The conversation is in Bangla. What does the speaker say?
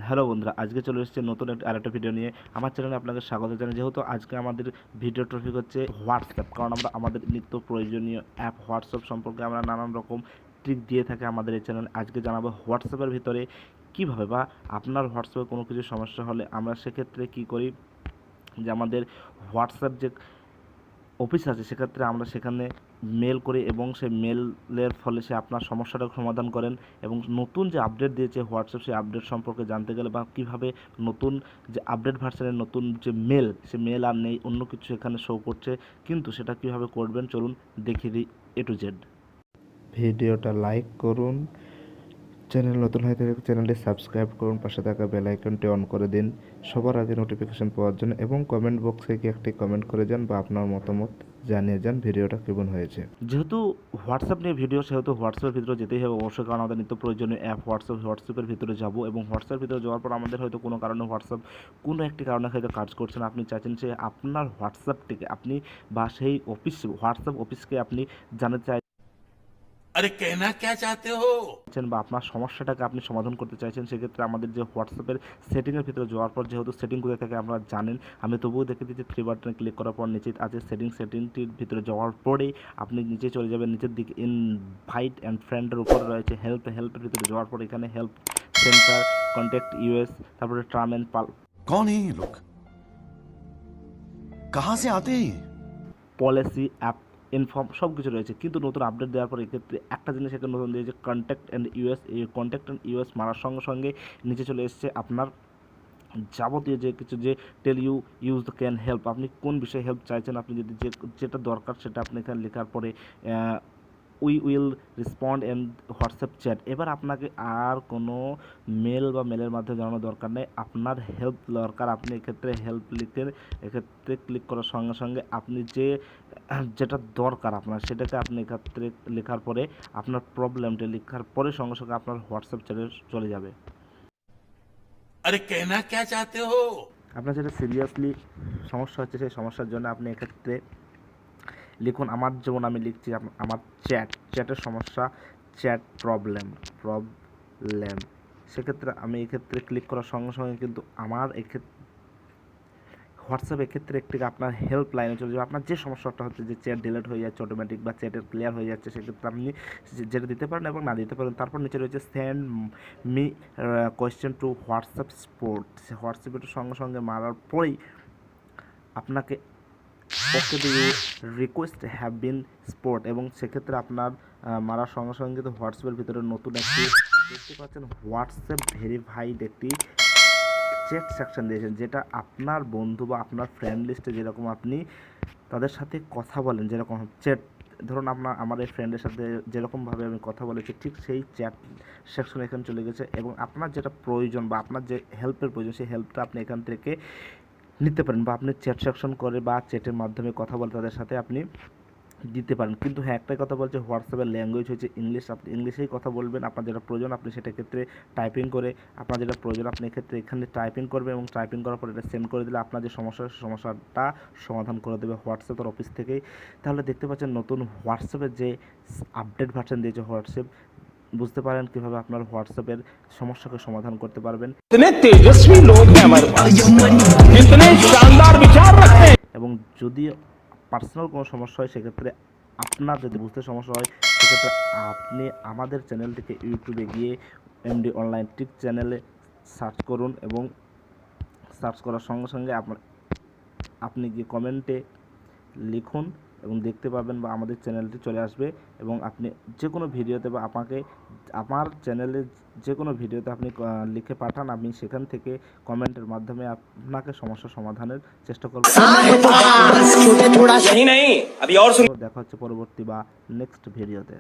হ্যালো বন্ধুরা, আজকে চলে এসেছে নতুন আরেকটা ভিডিও নিয়ে। আমার চ্যানেলে আপনাকে স্বাগত জানাই। যেহেতু আজকে আমাদের ভিডিও টপিক হচ্ছে হোয়াটসঅ্যাপ, কারণ আমরা আমাদের নিত্য প্রয়োজনীয় অ্যাপ হোয়াটসঅ্যাপ সম্পর্কে আমরা নানান রকম ট্রিক দিয়ে থাকি আমাদের এই চ্যানেলে। আজকে জানাবো হোয়াটসঅ্যাপের ভিতরে কীভাবে বা আপনার হোয়াটসঅ্যাপে কোনো কিছু সমস্যা হলে আমরা সেক্ষেত্রে কী করি, যে আমাদের হোয়াটসঅ্যাপ যে অফিস আছে সেক্ষেত্রে আমরা সেখানে মেল করি এবং সেই মেলের ফলে সে আপনার সমস্যাটা সমাধান করেন। এবং নতুন যে আপডেট দিয়েছে হোয়াটসঅ্যাপ, সেই আপডেট সম্পর্কে জানতে গেলে বা কীভাবে নতুন যে আপডেট ভার্সনের নতুন যে মেল, সে মেল আর নেই, অন্য কিছু এখানে শো করছে, কিন্তু সেটা কীভাবে করবেন চলুন দেখিয়ে দিই A to Z। ভিডিওটা লাইক করুন, চ্যানেল নতুন হয়ে থাকলে চ্যানেলটি সাবস্ক্রাইব করুন, পাশে থাকা বেল আইকনটি অন করে দিন সবার আগে নোটিফিকেশন পাওয়ার জন্য, এবং কমেন্ট বক্সে গিয়ে একটি কমেন্ট করে যান বা আপনার মতামত জানিয়ে যান ভিডিওটা কেমন হয়েছে। যেহেতু হোয়াটসঅ্যাপ নিয়ে ভিডিও, সেহেতু হোয়াটসঅ্যাপের ভিতরে যেতেই হবে অবশ্যই, কারণ আমাদের নিত্য প্রয়োজনীয় অ্যাপ হোয়াটসঅ্যাপের ভিতরে যাব এবং হোয়াটসঅ্যাপের ভিতরে যাওয়ার পর আমাদের হয়তো কোনো কারণে হোয়াটসঅ্যাপ কোনো একটি কারণে হয়তো কাজ করছে না। আপনি চাইছেন যে আপনার হোয়াটসঅ্যাপটিকে আপনি বা সেই হোয়াটসঅ্যাপ অফিসকে আপনি জানাতে চাই अरे कहना क्या चाहते हो বা আপনার সমস্যাটাকে আপনি সমাধান করতে চাইছেন। সেক্ষেত্রে আমাদের যে হোয়াটসঅ্যাপের সেটিংয়ের ভিতরে যাওয়ার পর, যেহেতু সেটিং কোথায় থাকে আপনারা জানেন, আমি তবুও দেখে দিচ্ছি। 3 বাটনে ক্লিক করার পর নিচে আছে সেটিংটির ভিতরে যাওয়ার পরেই আপনি নিচে চলে যাবেন। নিচের দিকে ইনভাইট অ্যান্ড ফ্রেন্ডের উপরে রয়েছে হেল্পের ভিতরে যাওয়ার পর এখানে হেল্প সেন্টার, কন্ট্যাক্ট ইউএস, তারপরে ট্রাম অ্যান্ড कौन है ये लोग कहाँ से आते हैं পলিসি, অ্যাপ ইনফর্ম সব কিছু রয়েছে। কিন্তু নতুন আপডেট দেওয়ার পর এক্ষেত্রে একটা জিনিস এখানে নতুন দিয়েছে, কন্ট্যাক্ট অ্যান্ড ইউএস। এই কন্ট্যাক্ট অ্যান্ড ইউএস মারার সঙ্গে সঙ্গে নিচে চলে এসছে আপনার যাবতীয় যে কিছু, যে টেল ইউজ ক্যান হেল্প, আপনি কোন বিষয়ে হেল্প চাইছেন, আপনি যদি যেটা দরকার সেটা আপনি এখানে লেখার পরে we will respond and WhatsApp chat. এবার আপনাকে আর কোনো মেল বা মেলের মাধ্যমে জানানোর দরকার নেই, আপনার হেল্প দরকার। আপনি এক্ষেত্রে হেল্প এক্ষেত্রে ক্লিক করার সঙ্গে সঙ্গে আপনি যেটা দরকার আপনার সেটাকে আপনি এক্ষেত্রে লেখার পরে আপনার প্রবলেমটা লেখার পরে সঙ্গে সঙ্গে আপনার হোয়াটসঅ্যাপ চ্যাটে চলে যাবে। अरे कहना क्या चाहते हो আপনার যেটা সিরিয়াসলি সমস্যা হচ্ছে সেই সমস্যার জন্য আপনি এক্ষেত্রে লিখুন, আমার যেমন আমি লিখছি আমার চ্যাটের সমস্যা, চ্যাট প্রবলেম। সেক্ষেত্রে আমি এক্ষেত্রে ক্লিক করার সঙ্গে সঙ্গে কিন্তু আমার এক্ষেত্রে হোয়াটসঅ্যাপ এক্ষেত্রে একটি আপনার হেল্প লাইনে চলে যাবে। আপনার যে সমস্যাটা হচ্ছে, যে চ্যাট ডিলিট হয়ে যাচ্ছে অটোমেটিক বা চ্যাটের ক্লিয়ার হয়ে যাচ্ছে, সেক্ষেত্রে আপনি যেটা দিতে পারেন এবং না দিতে পারেন। তারপর নিচে রয়েছে send me question to WhatsApp support. হোয়াটসঅ্যাপের সঙ্গে সঙ্গে মারার পরেই আপনাকে okay do you request have been sport, এবং সেক্ষেত্রে আপনার মারার সঙ্গে সঙ্গে কিন্তু হোয়াটসঅ্যাপের ভিতরে নতুন একটি দেখতে পাচ্ছেন হোয়াটসঅ্যাপ ভেরিফাইড একটি চ্যাট সেকশন দিয়েছেন, যেটা আপনার বন্ধু বা আপনার ফ্রেন্ড লিস্টে যেরকম আপনি তাদের সাথে কথা বলেন, যেরকম চ্যাট, ধরুন আমার এই ফ্রেন্ডের সাথে যেরকমভাবে আমি কথা বলেছি ঠিক সেই চ্যাট সেকশন এখানে চলে গেছে। এবং আপনার যেটা প্রয়োজন বা আপনার যে হেল্পের প্রয়োজন, সেই হেল্পটা আপনি এখান থেকে নিতে পারেন, বা আপনি চ্যাট সেকশন করে বা চ্যাটের মাধ্যমে কথা বলে তাদের সাথে আপনি দিতে পারেন। কিন্তু হ্যাঁ, একটাই কথা বলছে, হোয়াটসঅ্যাপের ল্যাঙ্গুয়েজ হচ্ছে ইংলিশ। আপনি ইংলিশেই কথা বলবেন। আপনার যেটা প্রয়োজন আপনি সেটা ক্ষেত্রে টাইপিং করে, আপনার যেটা প্রয়োজন আপনি এক্ষেত্রে এখানে টাইপিং করবেন, এবং টাইপিং করার পর এটা সেন্ড করে দিলে আপনার যে সমস্যাটা সমাধান করে দেবে হোয়াটসঅ্যাপের অফিস থেকেই। তাহলে দেখতে পাচ্ছেন নতুন হোয়াটসঅ্যাপের যে আপডেট ভার্সন দিয়েছে হোয়াটসঅ্যাপ, বুঝতে পারেন কীভাবে আপনার হোয়াটসঅ্যাপের সমস্যাকে সমাধান করতে পারবেন। এবং যদি পার্সোনাল কোনো সমস্যা হয়, সেক্ষেত্রে আপনার যদি বুঝতে সমস্যা হয়, সেক্ষেত্রে আপনি আমাদের চ্যানেল থেকে ইউটিউবে গিয়ে এমডি অনলাইন টিক চ্যানেলে সার্চ করুন, এবং সার্চ করার সঙ্গে সঙ্গে আপনি গিয়ে কমেন্টে লিখুন এবং দেখতে পাবেন, বা আমাদের চ্যানেলটি চলে আসবে। এবং আপনি যে কোনো ভিডিওতে বা আমার চ্যানেলে যে কোনো ভিডিওতে আপনি লিখে পাঠান, আমি সেখান থেকে কমেন্টের মাধ্যমে আপনাকে সমস্যা সমাধানের চেষ্টা করব। দেখা হচ্ছে পরবর্তী বা নেক্সট ভিডিওতে।